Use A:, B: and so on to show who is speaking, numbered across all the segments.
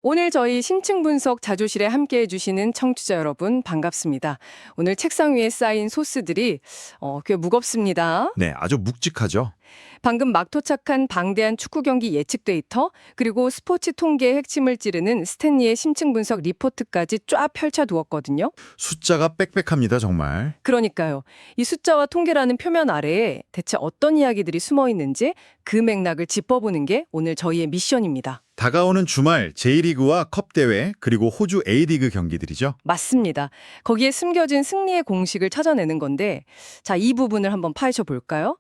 A: 오늘 저희 심층 분석 자조실에 함께 해주시는 청취자 여러분 반갑습니다. 오늘 책상 위에 쌓인 소스들이 꽤 무겁습니다.
B: 네, 아주 묵직하죠.
A: 방금 막 도착한 방대한 축구 경기 예측 데이터, 그리고 스포츠 통계의 핵심을 찌르는 스탠리의 심층 분석 리포트까지 쫙 펼쳐두었거든요.
B: 숫자가 빽빽합니다, 정말.
A: 그러니까요. 이 숫자와 통계라는 표면 아래에 대체 어떤 이야기들이 숨어 있는지 그 맥락을 짚어보는 게 오늘 저희의 미션입니다.
B: 다가오는 주말 J리그와 컵 대회 그리고 호주 A리그 경기들이죠.
A: 맞습니다. 거기에 숨겨진 승리의 공식을 찾아내는 건데, 자, 이 부분을 한번 파헤쳐 볼까요?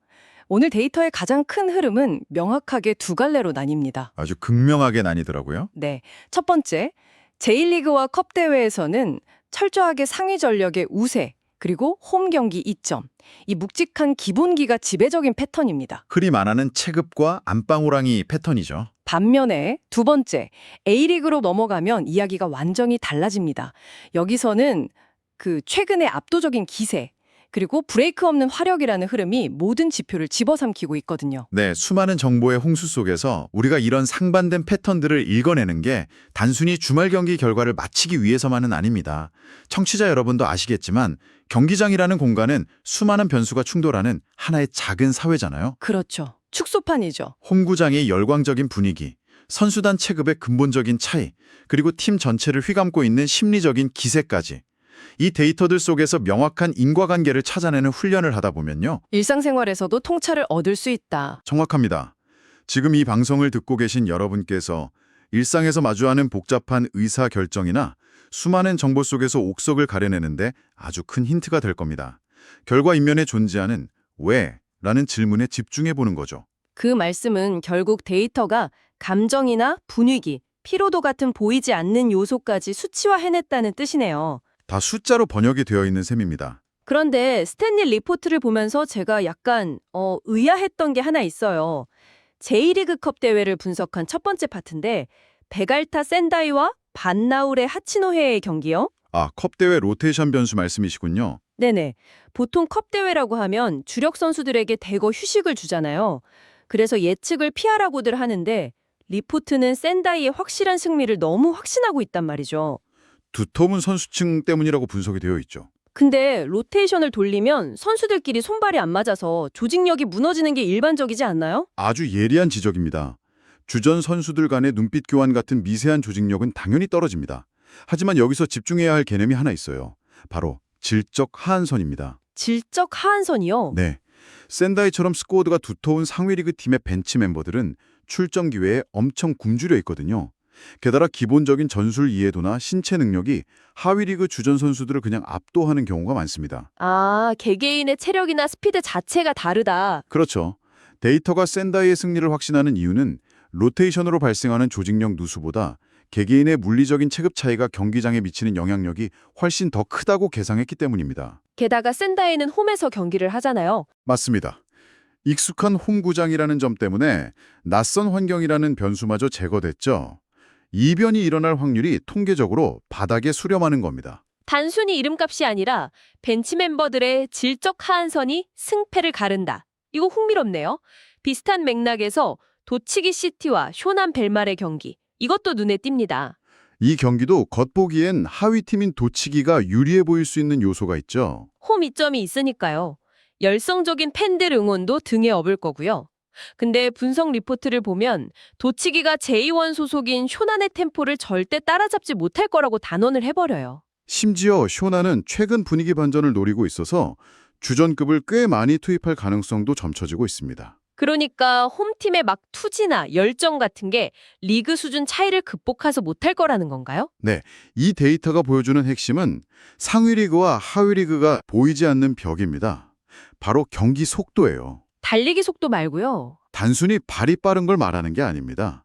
A: 오늘 데이터의 가장 큰 흐름은 명확하게 두 갈래로 나뉩니다.
B: 아주 극명하게 나뉘더라고요.
A: 네. 첫 번째, J리그와 컵 대회에서는 철저하게 상위 전력의 우세, 그리고 홈 경기 이점, 이 묵직한 기본기가 지배적인 패턴입니다.
B: 흐림 안 하는 체급과 안방호랑이 패턴이죠.
A: 반면에 두 번째, A리그로 넘어가면 이야기가 완전히 달라집니다. 여기서는 그 최근의 압도적인 기세, 그리고 브레이크 없는 화력이라는 흐름이 모든 지표를 집어삼키고 있거든요.
B: 네, 수많은 정보의 홍수 속에서 우리가 이런 상반된 패턴들을 읽어내는 게 단순히 주말 경기 결과를 맞히기 위해서만은 아닙니다. 청취자 여러분도 아시겠지만 경기장이라는 공간은 수많은 변수가 충돌하는 하나의 작은 사회잖아요.
A: 그렇죠. 축소판이죠.
B: 홈구장의 열광적인 분위기, 선수단 체급의 근본적인 차이, 그리고 팀 전체를 휘감고 있는 심리적인 기세까지. 이 데이터들 속에서 명확한 인과관계를 찾아내는 훈련을 하다 보면요.
A: 일상생활에서도 통찰을 얻을 수 있다.
B: 정확합니다. 지금 이 방송을 듣고 계신 여러분께서 일상에서 마주하는 복잡한 의사결정이나 수많은 정보 속에서 옥석을 가려내는데 아주 큰 힌트가 될 겁니다. 결과 인면에 존재하는 왜? 라는 질문에 집중해 보는 거죠.
A: 그 말씀은 결국 데이터가 감정이나 분위기, 피로도 같은 보이지 않는 요소까지 수치화해냈다는 뜻이네요.
B: 다 숫자로 번역이 되어 있는 셈입니다.
A: 그런데 스탠리 리포트를 보면서 제가 약간 의아했던 게 하나 있어요. J리그컵 대회를 분석한 첫 번째 파트인데 베갈타 센다이와 반나울의 하치노헤의 경기요?
B: 아, 컵 대회 로테이션 변수 말씀이시군요.
A: 네네. 보통 컵 대회라고 하면 주력 선수들에게 대거 휴식을 주잖아요. 그래서 예측을 피하라고들 하는데 리포트는 센다이의 확실한 승리를 너무 확신하고 있단 말이죠.
B: 두터운 선수층 때문이라고 분석이 되어 있죠.
A: 근데 로테이션을 돌리면 선수들끼리 손발이 안 맞아서 조직력이 무너지는 게 일반적이지 않나요?
B: 아주 예리한 지적입니다. 주전 선수들 간의 눈빛 교환 같은 미세한 조직력은 당연히 떨어집니다. 하지만 여기서 집중해야 할 개념이 하나 있어요. 바로 질적 하한선입니다.
A: 질적 하한선이요?
B: 네. 센다이처럼 스코어드가 두터운 상위리그 팀의 벤치 멤버들은 출전 기회에 엄청 굶주려 있거든요. 게다가 기본적인 전술 이해도나 신체 능력이 하위리그 주전 선수들을 그냥 압도하는 경우가 많습니다.
A: 아, 개개인의 체력이나 스피드 자체가 다르다.
B: 그렇죠. 데이터가 센다이의 승리를 확신하는 이유는 로테이션으로 발생하는 조직력 누수보다 개개인의 물리적인 체급 차이가 경기장에 미치는 영향력이 훨씬 더 크다고 계상했기 때문입니다.
A: 게다가 센다이는 홈에서 경기를 하잖아요.
B: 맞습니다. 익숙한 홈구장이라는 점 때문에 낯선 환경이라는 변수마저 제거됐죠. 이변이 일어날 확률이 통계적으로 바닥에 수렴하는 겁니다.
A: 단순히 이름값이 아니라 벤치 멤버들의 질적 하한선이 승패를 가른다. 이거 흥미롭네요. 비슷한 맥락에서 도치기 시티와 쇼남 벨말의 경기. 이것도 눈에 띕니다.
B: 이 경기도 겉보기엔 하위팀인 도치기가 유리해 보일 수 있는 요소가 있죠.
A: 홈 이점이 있으니까요. 열성적인 팬들 응원도 등에 업을 거고요. 근데 분석 리포트를 보면 도치기가 J1 소속인 쇼난의 템포를 절대 따라잡지 못할 거라고 단언을 해버려요.
B: 심지어 쇼나는 최근 분위기 반전을 노리고 있어서 주전급을 꽤 많이 투입할 가능성도 점쳐지고 있습니다.
A: 그러니까 홈팀의 막 투지나 열정 같은 게 리그 수준 차이를 극복해서 못할 거라는 건가요?
B: 네, 이 데이터가 보여주는 핵심은 상위 리그와 하위 리그가 보이지 않는 벽입니다. 바로 경기 속도예요.
A: 달리기 속도 말고요.
B: 단순히 발이 빠른 걸 말하는 게 아닙니다.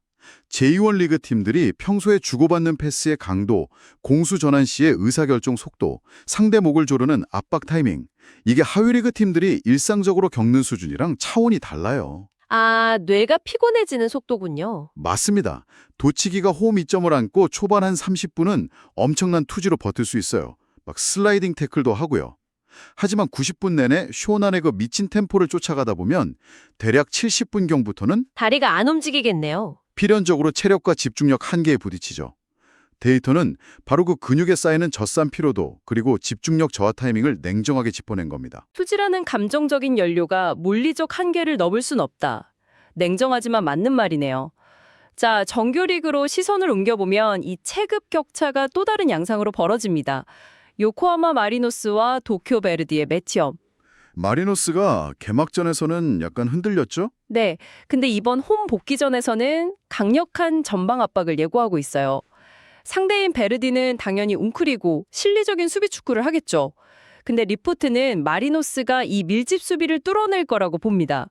B: J1 리그 팀들이 평소에 주고받는 패스의 강도, 공수 전환 시의 의사결정 속도, 상대 목을 조르는 압박 타이밍, 이게 하위 리그 팀들이 일상적으로 겪는 수준이랑 차원이 달라요.
A: 아, 뇌가 피곤해지는 속도군요.
B: 맞습니다. 도치기가 홈 이점을 안고 초반 한 30분은 엄청난 투지로 버틸 수 있어요. 막 슬라이딩 태클도 하고요. 하지만 90분 내내 쇼난의 그 미친 템포를 쫓아가다 보면 대략 70분경부터는
A: 다리가 안 움직이겠네요.
B: 필연적으로 체력과 집중력 한계에 부딪히죠. 데이터는 바로 그 근육에 쌓이는 젖산 피로도 그리고 집중력 저하 타이밍을 냉정하게 짚어낸 겁니다.
A: 수지라는 감정적인 연료가 물리적 한계를 넘을 순 없다. 냉정하지만 맞는 말이네요. 자, 정규리그로 시선을 옮겨보면 이 체급 격차가 또 다른 양상으로 벌어집니다. 요코하마 마리노스와 도쿄 베르디의 매치업.
B: 마리노스가 개막전에서는 약간 흔들렸죠?
A: 네, 근데 이번 홈 복귀전에서는 강력한 전방 압박을 예고하고 있어요. 상대인 베르디는 당연히 웅크리고 실리적인 수비 축구를 하겠죠. 근데 리포트는 마리노스가 이 밀집 수비를 뚫어낼 거라고 봅니다.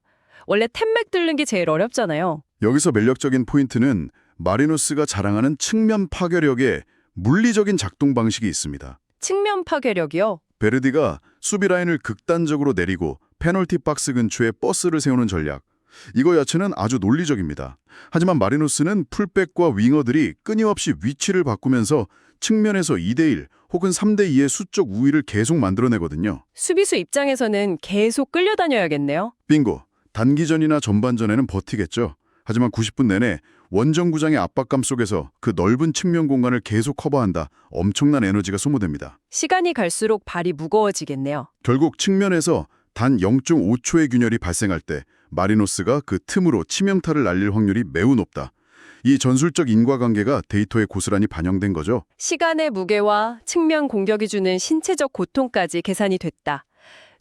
A: 원래 템맥 뚫는 게 제일 어렵잖아요.
B: 여기서 매력적인 포인트는 마리노스가 자랑하는 측면 파괴력에 물리적인 작동 방식이 있습니다.
A: 측면 파괴력이요?
B: 베르디가 수비 라인을 극단적으로 내리고 페널티 박스 근처에 버스를 세우는 전략. 이거 자체는 아주 논리적입니다. 하지만 마리노스는 풀백과 윙어들이 끊임없이 위치를 바꾸면서 측면에서 2대1 혹은 3대2의 수적 우위를 계속 만들어내거든요.
A: 수비수 입장에서는 계속 끌려다녀야겠네요.
B: 빙고! 단기전이나 전반전에는 버티겠죠. 하지만 90분 내내 원정구장의 압박감 속에서 그 넓은 측면 공간을 계속 커버한다. 엄청난 에너지가 소모됩니다.
A: 시간이 갈수록 발이 무거워지겠네요.
B: 결국 측면에서 단 0.5초의 균열이 발생할 때 마리노스가 그 틈으로 치명타를 날릴 확률이 매우 높다. 이 전술적 인과관계가 데이터에 고스란히 반영된 거죠.
A: 시간의 무게와 측면 공격이 주는 신체적 고통까지 계산이 됐다.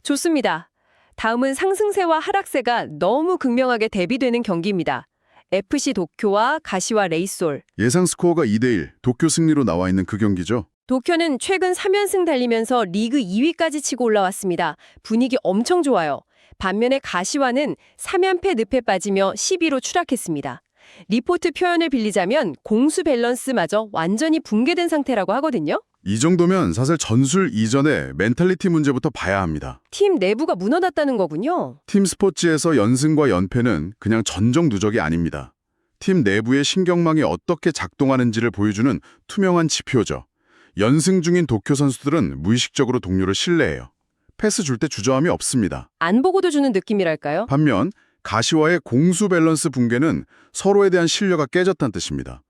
A: 좋습니다. 다음은 상승세와 하락세가 너무 극명하게 대비되는 경기입니다. FC 도쿄와 가시와 레이솔.
B: 예상 스코어가 2대1, 도쿄 승리로 나와 있는 그 경기죠.
A: 도쿄는 최근 3연승 달리면서 리그 2위까지 치고 올라왔습니다. 분위기 엄청 좋아요. 반면에 가시와는 3연패 늪에 빠지며 10위로 추락했습니다. 리포트 표현을 빌리자면 공수 밸런스마저 완전히 붕괴된 상태라고 하거든요.
B: 이 정도면 사실 전술 이전에 멘탈리티 문제부터 봐야 합니다.
A: 팀 내부가 무너졌다는 거군요.
B: 팀 스포츠에서 연승과 연패는 그냥 전적 누적이 아닙니다. 팀 내부의 신경망이 어떻게 작동하는지를 보여주는 투명한 지표죠. 연승 중인 도쿄 선수들은 무의식적으로 동료를 신뢰해요. 패스 줄 때 주저함이 없습니다.
A: 안 보고도 주는 느낌이랄까요?
B: 반면 가시와의 공수 밸런스 붕괴는 서로에 대한 신뢰가 깨졌다는 뜻입니다.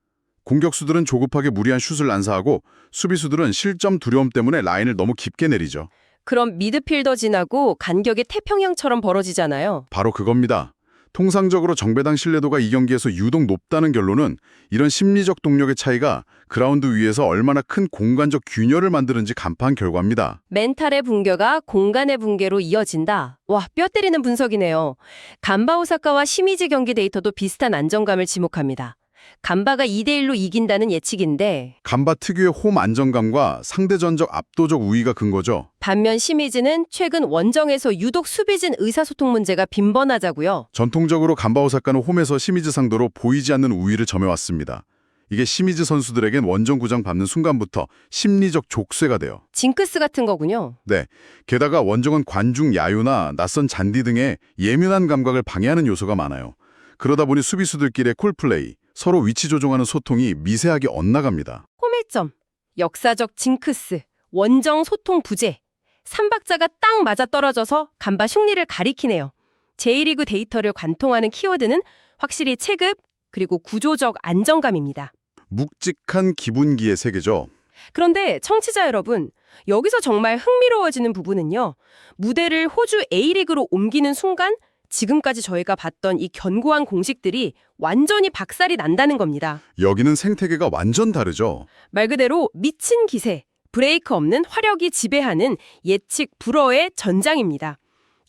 B: 공격수들은 조급하게 무리한 슛을 난사하고 수비수들은 실점 두려움 때문에 라인을 너무 깊게 내리죠.
A: 그럼 미드필더 지나고 간격이 태평양처럼 벌어지잖아요.
B: 바로 그겁니다. 통상적으로 정배당 신뢰도가 이 경기에서 유독 높다는 결론은 이런 심리적 동력의 차이가 그라운드 위에서 얼마나 큰 공간적 균열을 만드는지 간파한 결과입니다.
A: 멘탈의 붕괴가 공간의 붕괴로 이어진다. 와, 뼈 때리는 분석이네요. 간바 오사카와 시미즈 경기 데이터도 비슷한 안정감을 지목합니다. 간바가 2대1로 이긴다는 예측인데
B: 간바 특유의 홈 안정감과 상대전적 압도적 우위가 근거죠.
A: 반면 시미즈는 최근 원정에서 유독 수비진 의사소통 문제가 빈번하자고요.
B: 전통적으로 간바 오사카는 홈에서 시미즈 상대로 보이지 않는 우위를 점해왔습니다. 이게 시미즈 선수들에겐 원정구장 밟는 순간부터 심리적 족쇄가 돼요.
A: 징크스 같은 거군요.
B: 네, 게다가 원정은 관중 야유나 낯선 잔디 등의 예민한 감각을 방해하는 요소가 많아요. 그러다 보니 수비수들끼리의 콜플레이, 서로 위치 조종하는 소통이 미세하게 엇나갑니다.
A: 홈일점, 역사적 징크스, 원정 소통 부재, 3박자가 딱 맞아떨어져서 간바 흉리를 가리키네요. J리그 데이터를 관통하는 키워드는 확실히 체급, 그리고 구조적 안정감입니다.
B: 묵직한 기분기의 세계죠.
A: 그런데 청취자 여러분, 여기서 정말 흥미로워지는 부분은요. 무대를 호주 A리그로 옮기는 순간 지금까지 저희가 봤던 이 견고한 공식들이 완전히 박살이 난다는 겁니다.
B: 여기는 생태계가 완전 다르죠.
A: 말 그대로 미친 기세, 브레이크 없는 화력이 지배하는 예측 불허의 전장입니다.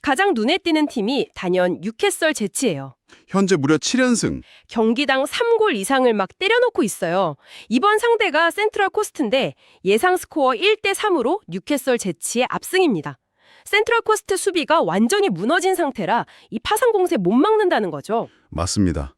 A: 가장 눈에 띄는 팀이 단연 뉴캐슬 제치예요.
B: 현재 무려 7연승.
A: 경기당 3골 이상을 막 때려놓고 있어요. 이번 상대가 센트럴 코스트인데 예상 스코어 1대3으로 뉴캐슬 제치의 압승입니다. 센트럴 코스트 수비가 완전히 무너진 상태라 이 파상 공세 못 막는다는 거죠.
B: 맞습니다.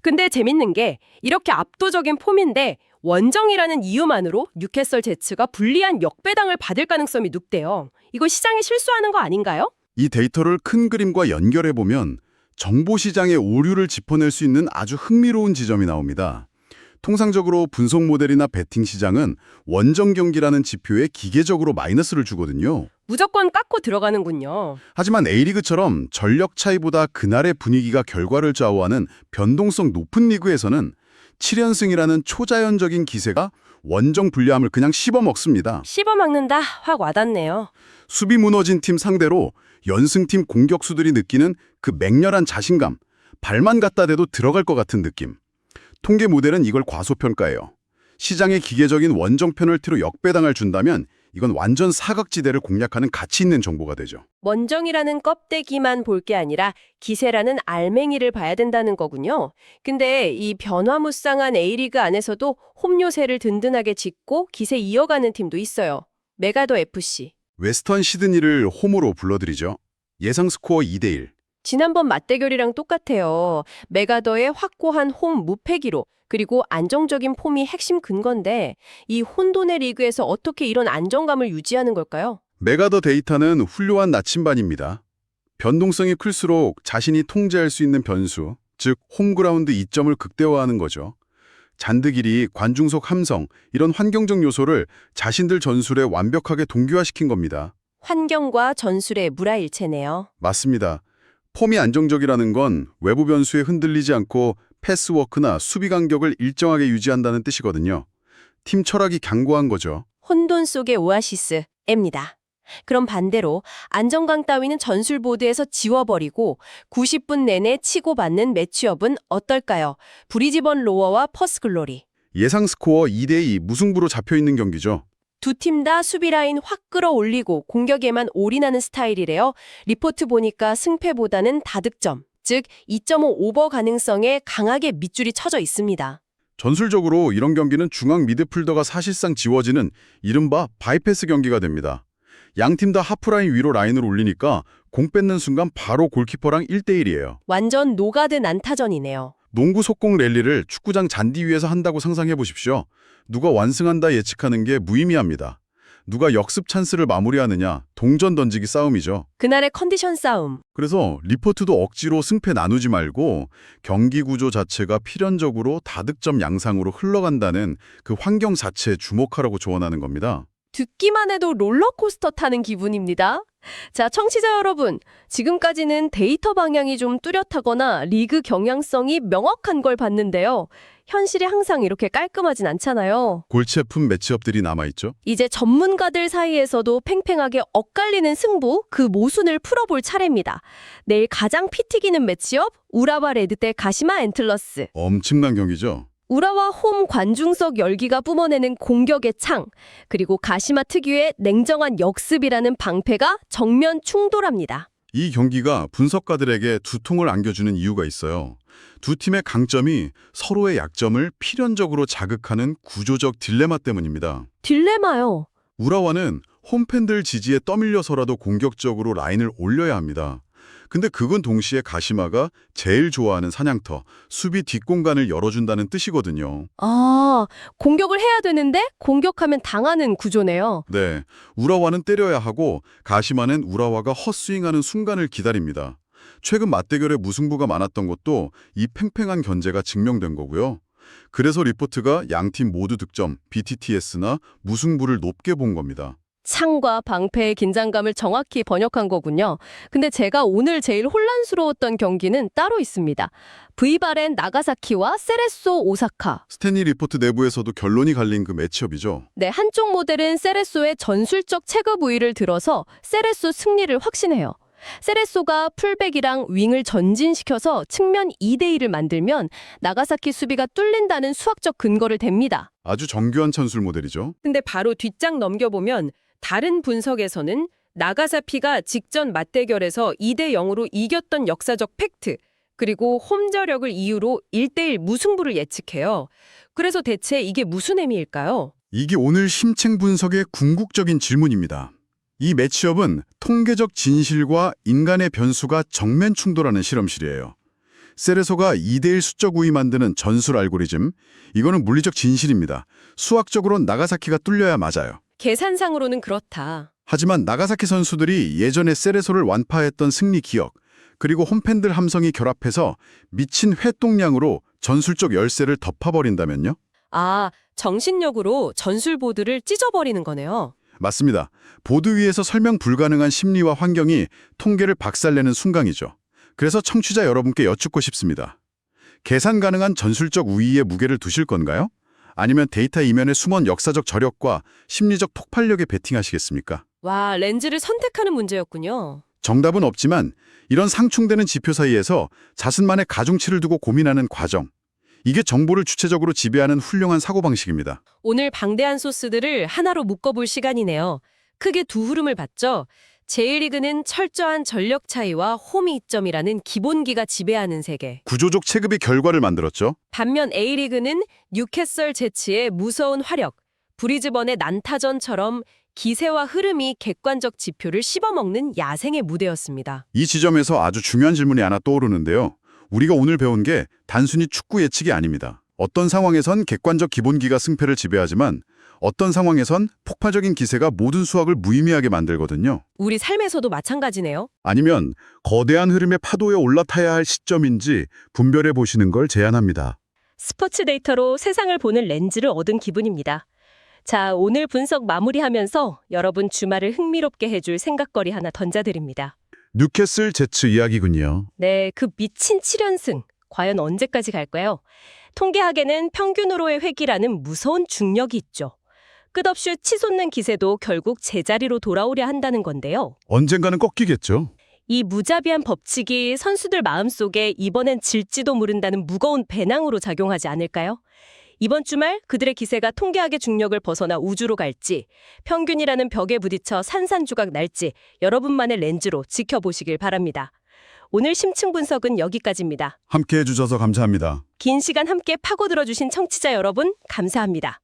A: 근데 재밌는 게 이렇게 압도적인 폼인데 원정이라는 이유만으로 뉴캐슬 제츠가 불리한 역배당을 받을 가능성이 높대요. 이거 시장이 실수하는 거 아닌가요?
B: 이 데이터를 큰 그림과 연결해보면 정보시장의 오류를 짚어낼 수 있는 아주 흥미로운 지점이 나옵니다. 통상적으로 분석 모델이나 베팅 시장은 원정 경기라는 지표에 기계적으로 마이너스를 주거든요.
A: 무조건 깎고 들어가는군요.
B: 하지만 A리그처럼 전력 차이보다 그날의 분위기가 결과를 좌우하는 변동성 높은 리그에서는
C: 7연승이라는 초자연적인 기세가 원정 불리함을 그냥 씹어먹습니다.
D: 씹어먹는다. 확 와닿네요.
C: 수비 무너진 팀 상대로 연승팀 공격수들이 느끼는 그 맹렬한 자신감, 발만 갖다 대도 들어갈 것 같은 느낌. 통계 모델은 이걸 과소평가해요. 시장의 기계적인 원정 페널티로 역배당을 준다면 이건 완전 사각지대를 공략하는 가치 있는 정보가 되죠.
D: 원정이라는 껍데기만 볼 게 아니라 기세라는 알맹이를 봐야 된다는 거군요. 근데 이 변화무쌍한 A리그 안에서도 홈 요새를 든든하게 짓고 기세 이어가는 팀도 있어요. 메가더 FC.
C: 웨스턴 시드니를 홈으로 불러들이죠. 예상 스코어 2대1.
D: 지난번 맞대결이랑 똑같아요. 메가더의 확고한 홈 무패 기록, 그리고 안정적인 폼이 핵심 근거인데 이 혼돈의 리그에서 어떻게 이런 안정감을 유지하는 걸까요?
C: 메가더 데이터는 훌륭한 나침반입니다. 변동성이 클수록 자신이 통제할 수 있는 변수, 즉 홈그라운드 이점을 극대화하는 거죠. 잔드 길이, 관중석 함성, 이런 환경적 요소를 자신들 전술에 완벽하게 동기화시킨 겁니다.
D: 환경과 전술의 물화일체네요.
C: 맞습니다. 폼이 안정적이라는 건 외부 변수에 흔들리지 않고 패스워크나 수비 간격을 일정하게 유지한다는 뜻이거든요. 팀 철학이 견고한 거죠.
D: 혼돈 속의 오아시스입니다. 그럼 반대로 안정감 따위는 전술 보드에서 지워버리고 90분 내내 치고받는 매치업은 어떨까요? 브리즈번 로어와 퍼스글로리.
C: 예상 스코어 2대2 무승부로 잡혀있는 경기죠.
D: 두 팀 다 수비 라인 확 끌어올리고 공격에만 올인하는 스타일이래요. 리포트 보니까 승패보다는 다득점, 즉 2.5 오버 가능성에 강하게 밑줄이 쳐져 있습니다.
C: 전술적으로 이런 경기는 중앙 미드필더가 사실상 지워지는 이른바 바이패스 경기가 됩니다. 양팀 다 하프라인 위로 라인을 올리니까 공 뺏는 순간 바로 골키퍼랑 1대1이에요.
D: 완전 노가드 난타전이네요.
C: 농구 속공 랠리를 축구장 잔디 위에서 한다고 상상해 보십시오. 누가 완승한다 예측하는 게 무의미합니다. 누가 역습 찬스를 마무리하느냐, 동전 던지기 싸움이죠.
D: 그날의 컨디션 싸움.
C: 그래서 리포트도 억지로 승패 나누지 말고 경기 구조 자체가 필연적으로 다득점 양상으로 흘러간다는 그 환경 자체에 주목하라고 조언하는 겁니다.
D: 듣기만 해도 롤러코스터 타는 기분입니다. 자, 청취자 여러분. 지금까지는 데이터 방향이 좀 뚜렷하거나 리그 경향성이 명확한 걸 봤는데요. 현실이 항상 이렇게 깔끔하진 않잖아요.
C: 골치 아픈 매치업들이 남아있죠.
D: 이제 전문가들 사이에서도 팽팽하게 엇갈리는 승부, 그 모순을 풀어볼 차례입니다. 내일 가장 피 튀기는 매치업, 우라와 레드 대 가시마 앤틀러스.
C: 엄청난 경기죠.
D: 우라와 홈 관중석 열기가 뿜어내는 공격의 창, 그리고 가시마 특유의 냉정한 역습이라는 방패가 정면 충돌합니다.
C: 이 경기가 분석가들에게 두통을 안겨주는 이유가 있어요. 두 팀의 강점이 서로의 약점을 필연적으로 자극하는 구조적 딜레마 때문입니다.
D: 딜레마요.
C: 우라와는 홈팬들 지지에 떠밀려서라도 공격적으로 라인을 올려야 합니다. 근데 그건 동시에 가시마가 제일 좋아하는 사냥터, 수비 뒷공간을 열어준다는 뜻이거든요.
D: 아, 공격을 해야 되는데 공격하면 당하는 구조네요.
C: 네, 우라와는 때려야 하고 가시마는 우라와가 헛스윙하는 순간을 기다립니다. 최근 맞대결에 무승부가 많았던 것도 이 팽팽한 견제가 증명된 거고요. 그래서 리포트가 양팀 모두 득점, BTTS나 무승부를 높게 본 겁니다.
D: 창과 방패의 긴장감을 정확히 번역한 거군요. 근데 제가 오늘 제일 혼란스러웠던 경기는 따로 있습니다. V바렌 나가사키와 세레소 오사카.
C: 스탠리 리포트 내부에서도 결론이 갈린 그 매치업이죠.
D: 네, 한쪽 모델은 세레소의 전술적 체급 우위를 들어서 세레소 승리를 확신해요. 세레소가 풀백이랑 윙을 전진시켜서 측면 2대1을 만들면 나가사키 수비가 뚫린다는 수학적 근거를 댑니다.
C: 아주 정교한 전술 모델이죠.
A: 근데 바로 뒷장 넘겨보면 다른 분석에서는 나가사키가 직전 맞대결에서 2대 0으로 이겼던 역사적 팩트, 그리고 홈저력을 이유로 1대1 무승부를 예측해요. 그래서 대체 이게 무슨 의미일까요?
C: 이게 오늘 심층 분석의 궁극적인 질문입니다. 이 매치업은 통계적 진실과 인간의 변수가 정면 충돌하는 실험실이에요. 세레소가 2대1 수적 우위 만드는 전술 알고리즘, 이거는 물리적 진실입니다. 수학적으로는 나가사키가 뚫려야 맞아요.
A: 계산상으로는 그렇다.
C: 하지만 나가사키 선수들이 예전에 세레소를 완파했던 승리 기억, 그리고 홈팬들 함성이 결합해서 미친 회동량으로 전술적 열쇠를 덮어버린다면요?
A: 아, 정신력으로 전술 보드를 찢어버리는 거네요.
C: 맞습니다. 보드 위에서 설명 불가능한 심리와 환경이 통계를 박살내는 순간이죠. 그래서 청취자 여러분께 여쭙고 싶습니다. 계산 가능한 전술적 우위에 무게를 두실 건가요? 아니면 데이터 이면에 숨은 역사적 저력과 심리적 폭발력에 베팅하시겠습니까?
D: 와, 렌즈를 선택하는 문제였군요.
C: 정답은 없지만 이런 상충되는 지표 사이에서 자신만의 가중치를 두고 고민하는 과정. 이게 정보를 주체적으로 지배하는 훌륭한 사고방식입니다.
D: 오늘 방대한 소스들을 하나로 묶어볼 시간이네요. 크게 두 흐름을 봤죠. 제1리그는 철저한 전력 차이와 홈 이점이라는 기본기가 지배하는 세계.
C: 구조적 체급이 결과를 만들었죠.
D: 반면 A리그는 뉴캐슬 제치의 무서운 화력, 브리즈번의 난타전처럼 기세와 흐름이 객관적 지표를 씹어먹는 야생의 무대였습니다.
C: 이 지점에서 아주 중요한 질문이 하나 떠오르는데요. 우리가 오늘 배운 게 단순히 축구 예측이 아닙니다. 어떤 상황에선 객관적 기본기가 승패를 지배하지만 어떤 상황에선 폭발적인 기세가 모든 수학을 무의미하게 만들거든요.
D: 우리 삶에서도 마찬가지네요.
C: 아니면 거대한 흐름의 파도에 올라타야 할 시점인지 분별해 보시는 걸 제안합니다.
D: 스포츠 데이터로 세상을 보는 렌즈를 얻은 기분입니다. 자, 오늘 분석 마무리하면서 여러분 주말을 흥미롭게 해줄 생각거리 하나 던져드립니다.
C: 뉴캐슬 제츠 이야기군요.
D: 네, 그 미친 7연승. 과연 언제까지 갈까요? 통계학에는 평균으로의 회귀라는 무서운 중력이 있죠. 끝없이 치솟는 기세도 결국 제자리로 돌아오려 한다는 건데요.
C: 언젠가는 꺾이겠죠.
D: 이 무자비한 법칙이 선수들 마음속에 이번엔 질지도 모른다는 무거운 배낭으로 작용하지 않을까요? 이번 주말 그들의 기세가 통계학의 중력을 벗어나 우주로 갈지, 평균이라는 벽에 부딪혀 산산조각 날지 여러분만의 렌즈로 지켜보시길 바랍니다. 오늘 심층 분석은 여기까지입니다.
C: 함께 해주셔서 감사합니다.
D: 긴 시간 함께 파고들어주신 청취자 여러분, 감사합니다.